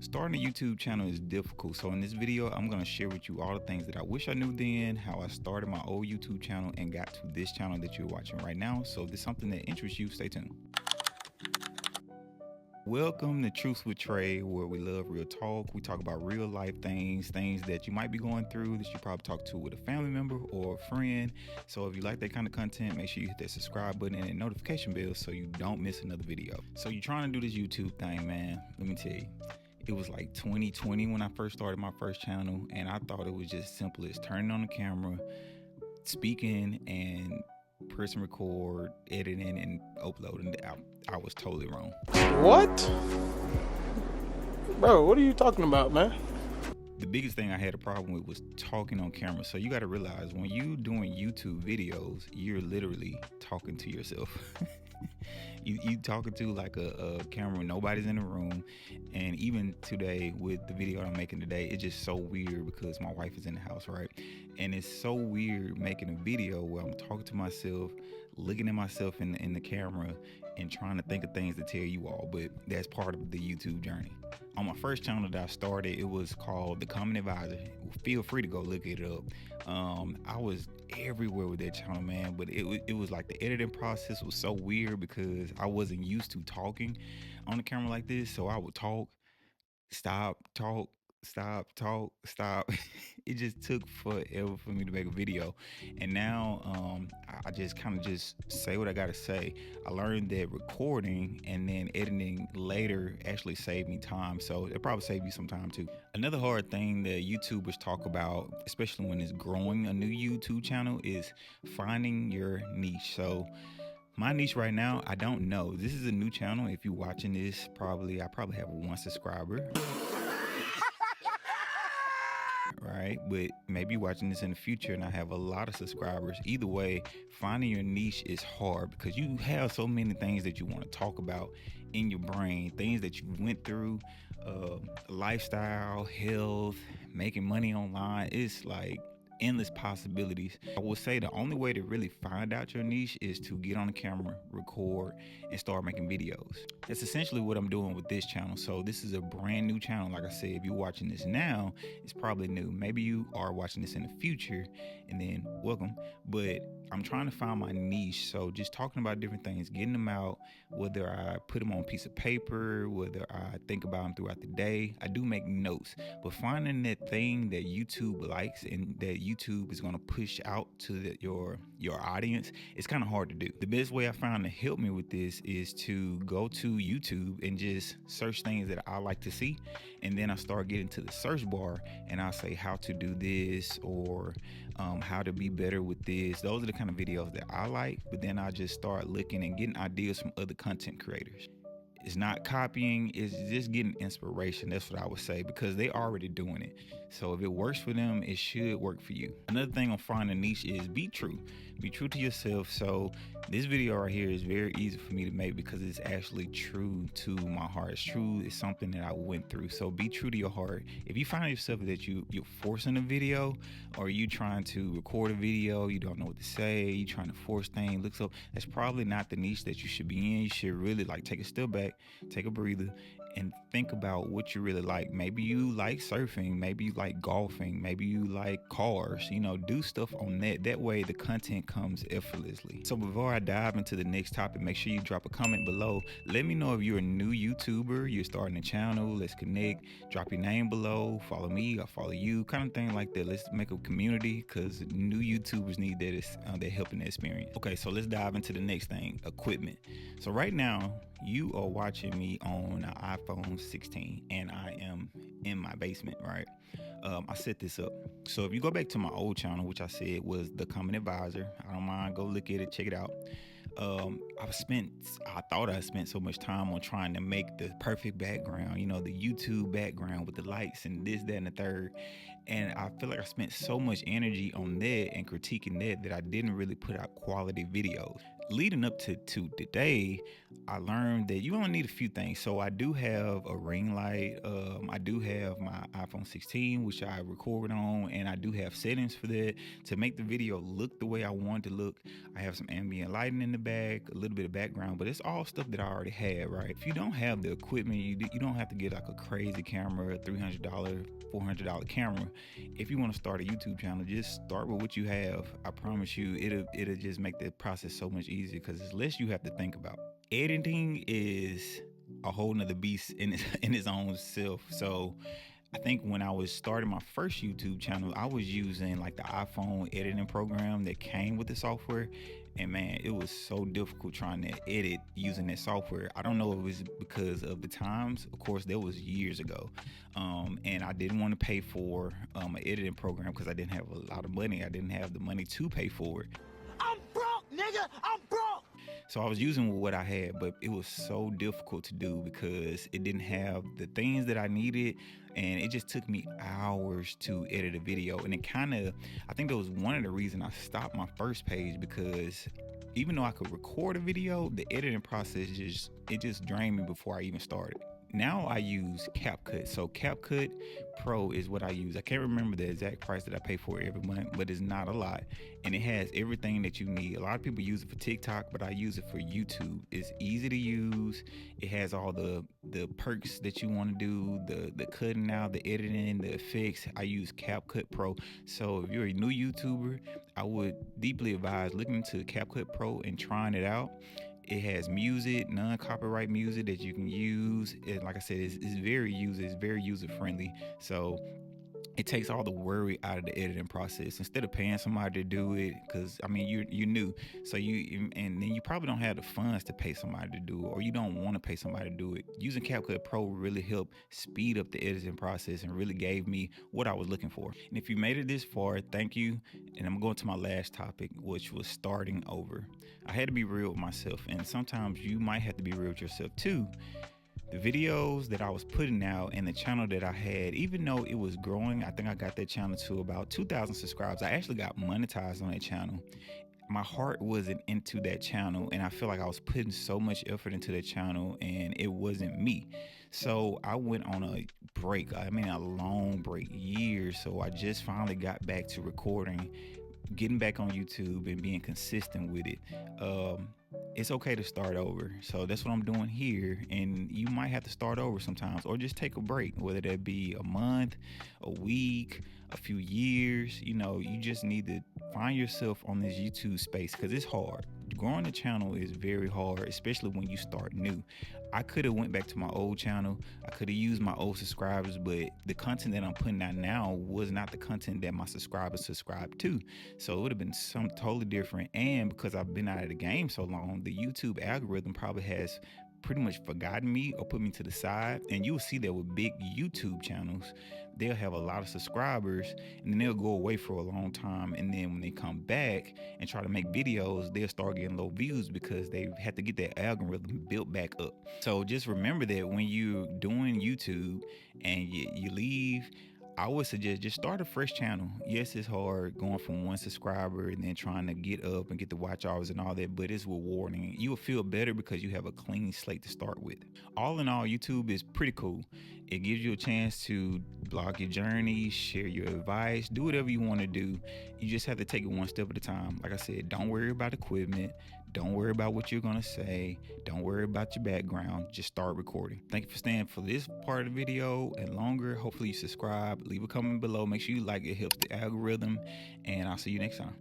Starting a YouTube channel is difficult, so in this video, I'm going to share with you all the things that I wish I knew then, how I started my old YouTube channel and got to this channel that you're watching right now. So if this is something that interests you, stay tuned. Welcome to Truth with Trey, where we love real talk. We talk about real life things that you might be going through that you probably talk to with a family member or a friend. So if you like that kind of content, make sure you hit that subscribe button and notification bell so you don't miss another video. So you're trying to do this YouTube thing, man. Let me tell you. It was like 2020 when I first started my first channel, and I thought it was just simple as turning on the camera, speaking, and pressing record, editing, and uploading. I was totally wrong. What? Bro, what are you talking about, man? The biggest thing I had a problem with was talking on camera. So you got to realize when you doing YouTube videos, you're literally talking to yourself. you talking to like a camera, nobody's in the room. And even today with the video I'm making today, it's just so weird because my wife is in the house, right? And it's so weird making a video where I'm talking to myself, looking at myself in the camera and trying to think of things to tell you all, but that's part of the YouTube journey. On my first channel that I started, it was called The Common Advisor. Feel free to go look it up. I was everywhere with that channel, man, but it was like the editing process was so weird because I wasn't used to talking on the camera like this. So I would talk, stop, talk, stop. It just took forever for me to make a video. And now I just kind of just say what I gotta say. I learned that recording and then editing later actually saved me time, so it probably saved you some time too. Another hard thing that YouTubers talk about, especially when it's growing a new YouTube channel, is finding your niche. So my niche right now, I don't know. This is a new channel. If you're watching this, I probably have 1 subscriber. Right, but maybe watching this in the future and I have a lot of subscribers. Either way, finding your niche is hard because you have so many things that you want to talk about in your brain, things that you went through, lifestyle, health, making money online. It's like endless possibilities. I would say the only way to really find out your niche is to get on the camera, record, and start making videos. That's essentially what I'm doing with this channel. So this is a brand new channel. Like I said, if you're watching this now, it's probably new. Maybe you are watching this in the future, and then welcome. But I'm trying to find my niche. So just talking about different things, getting them out, whether I put them on a piece of paper, whether I think about them throughout the day. I do make notes, but finding that thing that YouTube likes and that YouTube is going to push out to your audience, it's kind of hard to do. The best way I found to help me with this is to go to YouTube and just search things that I like to see, and then I start getting to the search bar and I'll say how to do this or how to be better with this. Those are the kind of videos that I like, but then I just start looking and getting ideas from other content creators. It's not copying, it's just getting inspiration. That's what I would say, because they already doing it. So if it works for them, it should work for you. Another thing on finding a niche is be true. Be true to yourself. So this video right here is very easy for me to make because it's actually true to my heart. It's true. It's something that I went through. So be true to your heart. If you find yourself that you're forcing a video, or you trying to record a video, you don't know what to say, you trying to force things, look so, that's probably not the niche that you should be in. You should really like take a step back, take a breather, and think about what you really like. Maybe you like surfing, maybe you like golfing, maybe you like cars, do stuff on that. That way the content comes effortlessly. So before I dive into the next topic, make sure you drop a comment below. Let me know if you're a new YouTuber, you're starting a channel, let's connect. Drop your name below, follow me, I'll follow you, kind of thing like that. Let's make a community because new YouTubers need that help in the experience. Okay, so let's dive into the next thing, equipment. So right now, you are watching me on an iPhone 16 and I am in my basement, right? I set this up. So if you go back to my old channel, which I said was The Common Advisor, I don't mind, go look at it, check it out. I thought I spent so much time on trying to make the perfect background, the YouTube background with the lights and this, that, and the third. And I feel like I spent so much energy on that and critiquing that I didn't really put out quality videos. leading up to today, I learned that you only need a few things. So I do have a ring light. I do have my iPhone 16, which I record on, and I do have settings for that to make the video look the way I want it to look. I have some ambient lighting in the back, a little bit of background, but it's all stuff that I already have, right? If you don't have the equipment, you don't have to get like a crazy camera, $300, $400 camera. If you want to start a YouTube channel, just start with what you have. I promise you, it'll just make the process so much easier because it's less you have to think about. Editing is a whole nother beast in its own self. So I think when I was starting my first YouTube channel, I was using like the iPhone editing program that came with the software. And man, it was so difficult trying to edit using that software. I don't know if it was because of the times. Of course, that was years ago. And I didn't want to pay for an editing program because I didn't have a lot of money. I didn't have the money to pay for it. I'm broke, nigga. I'm broke. So I was using what I had, but it was so difficult to do because it didn't have the things that I needed, and it just took me hours to edit a video. And it I think that was one of the reasons I stopped my first page, because even though I could record a video, the editing process just drained me before I even started. Now I use CapCut. So CapCut Pro is what I use. I can't remember the exact price that I pay for it every month, but it's not a lot. And it has everything that you need. A lot of people use it for TikTok, but I use it for YouTube. It's easy to use. It has all the perks that you want to do, the cutting out, the editing, the effects. I use CapCut Pro. So if you're a new YouTuber, I would deeply advise looking into CapCut Pro and trying it out. It has music, non-copyright music that you can use. Like I said, it's very user friendly. So it takes all the worry out of the editing process instead of paying somebody to do it, because I mean you're new, so and then you probably don't have the funds to pay somebody to do it, or you don't want to pay somebody to do it. Using CapCut Pro really helped speed up the editing process and really gave me what I was looking for. And if you made it this far, thank you. And I'm going to my last topic, which was starting over. I had to be real with myself, and sometimes you might have to be real with yourself too. The videos that I was putting out and the channel that I had, even though it was growing, I think I got that channel to about 2,000 subscribers. I actually got monetized on that channel. My heart wasn't into that channel, and I feel like I was putting so much effort into that channel and it wasn't me. So I went on a break. I mean, a long break, years. So I just finally got back to recording, getting back on YouTube and being consistent with it. It's okay to start over. So that's what I'm doing here. And you might have to start over sometimes, or just take a break, whether that be a month, a week, a few years. You know, you just need to find yourself on this YouTube space, because it's hard. Growing a channel is very hard, especially when you start new. I could have went back to my old channel. I could have used my old subscribers, but the content that I'm putting out now was not the content that my subscribers subscribe to. So it would have been something totally different. And because I've been out of the game so long, the YouTube algorithm probably has pretty much forgotten me or put me to the side. And you'll see that with big YouTube channels, they'll have a lot of subscribers and then they'll go away for a long time, and then when they come back and try to make videos, they'll start getting low views because they had to get that algorithm built back up. So just remember that when you're doing YouTube and you leave, I would suggest just start a fresh channel. Yes, it's hard going from one subscriber and then trying to get up and get the watch hours and all that, but it's rewarding. You will feel better because you have a clean slate to start with. All in all, YouTube is pretty cool. It gives you a chance to blog your journey, share your advice, do whatever you want to do. You just have to take it one step at a time. Like I said, don't worry about equipment. Don't worry about what you're going to say. Don't worry about your background. Just start recording. Thank you for staying for this part of the video and longer. Hopefully you subscribe. Leave a comment below. Make sure you like it. It helps the algorithm. And I'll see you next time.